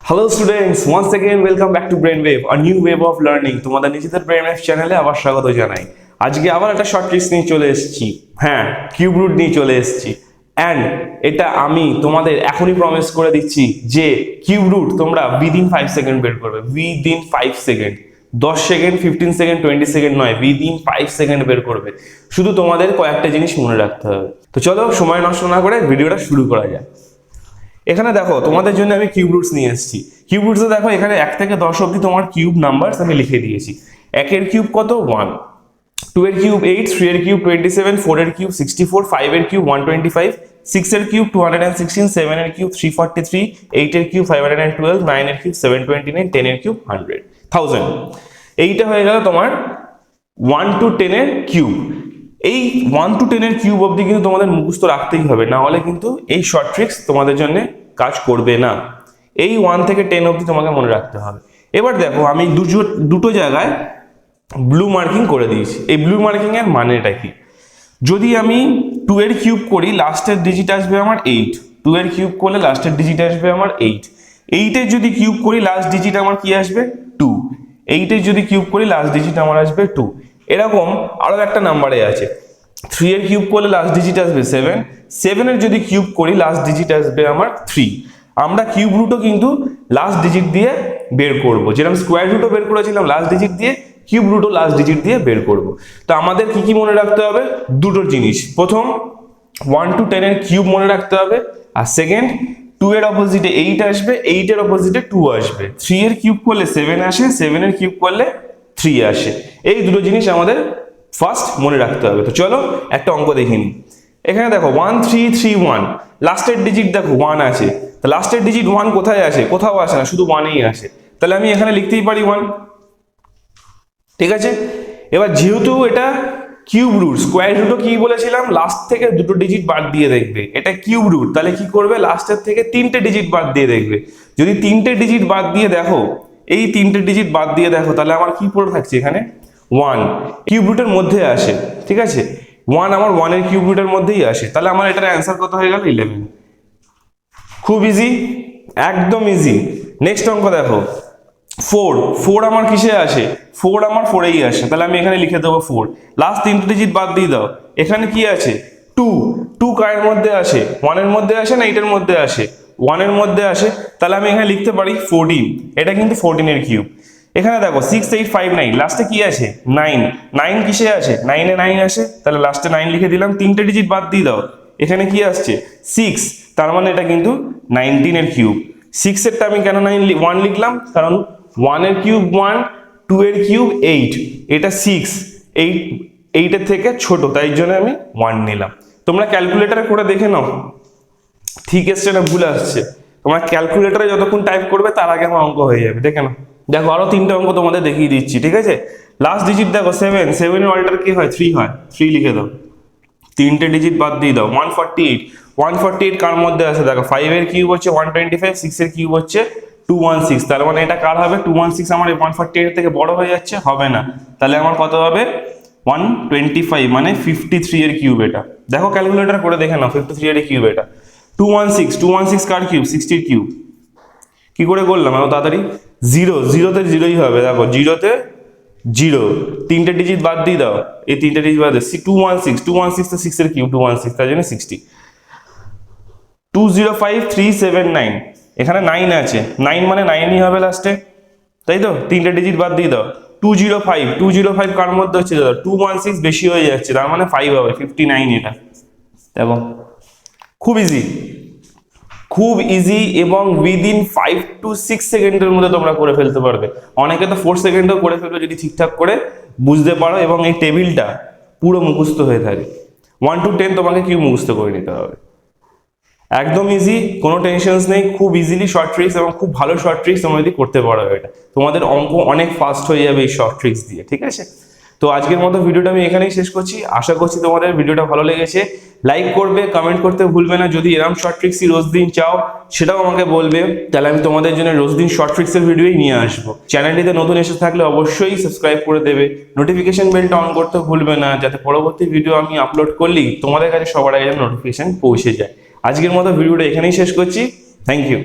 Hello students, once again welcome back to Brainwave, a new wave of learning. তোমাদের নিজেদের Brainwave চ্যানেলে আবার স্বাগত জানাই। আজকে আবার একটা শর্ট ট্রিক্স নিয়ে চলে এসেছি। হ্যাঁ, কিউব রুট নিয়ে চলে এসেছি। এন্ড এটা আমি তোমাদের এখনই প্রমিস করে দিচ্ছি যে কিউব রুট তোমরা উইদিন 5 সেকেন্ড বের করবে। Within 5 second. 10 second, 15 second, 20 second নয়, উইদিন 5 সেকেন্ড বের করবে। শুধু তোমাদের কয়েকটা জিনিস মনে রাখতে হবে। তো চলো সময় নষ্ট না করে ভিডিওটা শুরু করা যাক। এখানে দেখো তোমাদের জন্য আমি কিউব রুটস নিয়ে এসেছি। কিউব রুটসে দেখো এখানে 1 থেকে 10 অবধি তোমার কিউব নাম্বারস আমি লিখে দিয়েছি। 1 এর কিউব কত? 1, 2 এর কিউব 8, 3 এর কিউব 27, 4 এর কিউব 64, 5 এর কিউব 125, 6 এর কিউব 216, 7 এর কিউব 343, 8 এর কিউব 512, 9 এর কিউব 729, 10 এর কিউব 1000। এইটা হয়ে গেল তোমার 1 to 10 এর কিউব। এই 1 to 10 এর কিউব অবধি কিন্তু তোমাদের মুখস্থ রাখতেই হবে, না হলে কিন্তু এই শর্ট ট্রিক্স তোমাদের জন্য কাজ করবে না। এই 1 থেকে 10 অবধি তোমাকে মনে রাখতে হবে। এবার দেখো আমি দুটো জায়গায় ব্লু মার্কিং করে দিয়েছি। এই ব্লু মার্কিং এর মানেটা কি? যদি আমি 2 এর কিউব করি, লাস্টের ডিজিট আসবে আমার 8। 2 এর কিউব করলে লাস্টের ডিজিট আসবে আমার 8। 8 এর যদি কিউব করি লাস্ট ডিজিট আমার কি আসবে? 2। 8 এর যদি কিউব করি লাস্ট ডিজিট আমার আসবে 2। এরকম আরো একটা নাম্বারে আছে। 3 এর কিউব করলে লাস্ট ডিজিট আসবে 7। 7 এর যদি কিউব করি লাস্ট ডিজিট আসবে আমার 3। আমরা কিউব রুটও কিন্তু লাস্ট ডিজিট দিয়ে বের করব। যেরকম স্কোয়ার রুটও বের করেছিলাম লাস্ট ডিজিট দিয়ে, কিউব রুটও লাস্ট ডিজিট দিয়ে বের করব। তো আমাদের কি কি মনে রাখতে হবে? দুটো জিনিস। প্রথম 1 to 10 এর কিউব মনে রাখতে হবে, আর সেকেন্ড 2 এর অপোজিটে 8 আসবে, 8 এর অপোজিটে 2 আসবে। 3 এর কিউব করলে 7 আসে, 7 এর কিউব করলে 3 আসে। এই দুটো জিনিস আমাদের ফার্স্ট মনে রাখতে হবে। তো চলো একটা অঙ্ক দেখে নিই। এখানে দেখো 1 3 3 1, লাস্টের ডিজিট দেখো 1 আছে। তো লাস্টের ডিজিট 1 কোথায় আসে? কোথাও আসে না, শুধু 1এই আসে। তাহলে আমি এখানে লিখতেই পারি 1। ঠিক আছে, এবার যেহেতু এটা কিউব রুট, স্কোয়ার রুটও কি বলেছিলাম, লাস্ট থেকে দুটো ডিজিট বাদ দিয়ে দেখবে। এটা কিউব রুট, তাহলে কি করবে? লাস্টের থেকে 3টে ডিজিট বাদ দিয়ে দেখবে। যদি 3টে ডিজিট বাদ দিয়ে দেখো, এই 3টে ডিজিট বাদ দিয়ে দেখো, তাহলে আমার কি পড়ে থাকছে এখানে? 1 কিউব রুটের মধ্যে আসে। ঠিক আছে, 1 আমার 1 এর কিউব রুটের মধ্যেই আসে। তাহলে আমার এটার অ্যান্সার কত হয়ে গেল? 11। খুব ইজি, একদম ইজি। নেক্সট অঙ্ক দেখো 4 আমার কিসে আসে? 4 আমার 4এই আসে। তাহলে আমি এখানে লিখে দেবো 4। লাস্ট 3টে ডিজিট বাদ দিয়ে দাও। এখানে কি আছে? 2 কারের মধ্যে আসে? 1 এর মধ্যে আসে না 8 এর মধ্যে আসে? 1 এর মধ্যে আসে। তাহলে আমি এখানে লিখতে পারি 14। এটা কিন্তু 14 এর কিউব। এখানে দেখো 6 8 5 9, লাস্টে কি আছে? 9 কিসে আসে? 9 এ 9 আসে। তাহলে লাস্টে 9 লিখে দিলাম। 3টে ডিজিট বাদ দিয়ে দাও। এখানে কি আসছে? 6। তার মানে এটা কিন্তু 19 এর কিউব। 6 এরটা আমি কেন 1 লিখলাম? কারণ 1 এর কিউব 1, 2 এর কিউব 8, এটা 6, 8 এর থেকে ছোট, তাই জন্য আমি 1 নিলাম। তোমরা ক্যালকুলেটরে করে দেখে নাও ঠিক এসছে না ভুল আসছে। তোমরা ক্যালকুলেটরে যতক্ষণ টাইপ করবে তার আগে আমার অঙ্ক হয়ে যাবে। দেখে নাও। দেখো আরো 3টে অঙ্ক তোমাদের দেখিয়ে দিচ্ছি। ঠিক আছে, লাস্ট ডিজিট দেখো 7, 7 এর অল্টার কি হয়? 3 হয়। 3 লিখে দাও। 3টে ডিজিট বাদ দিয়ে দাও। 148 কার মধ্যে আছে? দেখো 5 এর কিউব হচ্ছে 125, 6 এর কিউব হচ্ছে 216। তার মানে এটা কার হবে? 216 আমার 148 থেকে বড় হয়ে যাচ্ছে, হবে না। তাহলে আমার কত হবে? 125, মানে 53 এর কিউব। এটা দেখো ক্যালকুলেটর করে দেখে নাও, 53 এর কিউব এটা। 216 কার কিউব? 60 এর কিউব। কি করে করলাম এত তাড়াতাড়ি? 0তে 0ই হবে। দেখো 0তে 0, 3টে ডিজিট বাদ দিয়ে দাও। এই 3টে ডিজিট বাদ দিয়ে 216 তো 6 এর কিউব, 216 তার জন্য 60। 205379, এখানে 9 আছে। 9 মানে 9ই হবে লাস্টে, তাই তো? 3টে ডিজিট বাদ দিয়ে দাও। 205 কার মধ্যে হচ্ছে? 216 বেশি হয়ে যাচ্ছে, তার মানে 5 হবে, 59 এটা। দেখো খুব ইজি, খুব ইজি, এবং উইদিন 5 to 6 সেকেন্ডের মধ্যে তোমরা করে ফেলতে পারবে। অনেকে তো 4 সেকেন্ডেও করে ফেলবে যদি ঠিকঠাক করে বুঝতে পারো এবং এই টেবিলটা পুরো মুখস্থ হয়ে থাকে। 1 to 10 তোমাকে কি মুখস্থ করে নিতে হবে। একদম ইজি, কোনো টেনশনস নেই। খুব ইজিলি শর্ট ট্রিক্স, এবং খুব ভালো শর্ট ট্রিক্স তোমরা যদি করতে পারো, এটা তোমাদের অঙ্ক অনেক ফাস্ট হয়ে যাবে এই শর্ট ট্রিক্স দিয়ে। ঠিক আছে, তো আজকের মতো ভিডিওটা আমি এখানেই শেষ করছি। আশা করছি তোমাদের ভিডিওটা ভালো লেগেছে। লাইক করবে, কমেন্ট করতে ভুলবে না। যদি এরকম শর্ট ট্রিক্সই রোজ দিন চাও সেটাও আমাকে বলবে, তাহলে আমি তোমাদের জন্য রোজ দিন শর্ট ট্রিক্সের ভিডিওই নিয়ে আসবো। চ্যানেলটিতে নতুন এসে থাকলে অবশ্যই সাবস্ক্রাইব করে দেবে, নোটিফিকেশন বেলটা অন করতে ভুলবে না, যাতে পরবর্তী ভিডিও আমি আপলোড করলেই তোমাদের কাছে সবার আগে যেন নোটিফিকেশন পৌঁছে যায়। আজকের মতো ভিডিওটা এখানেই শেষ করছি। Thank you.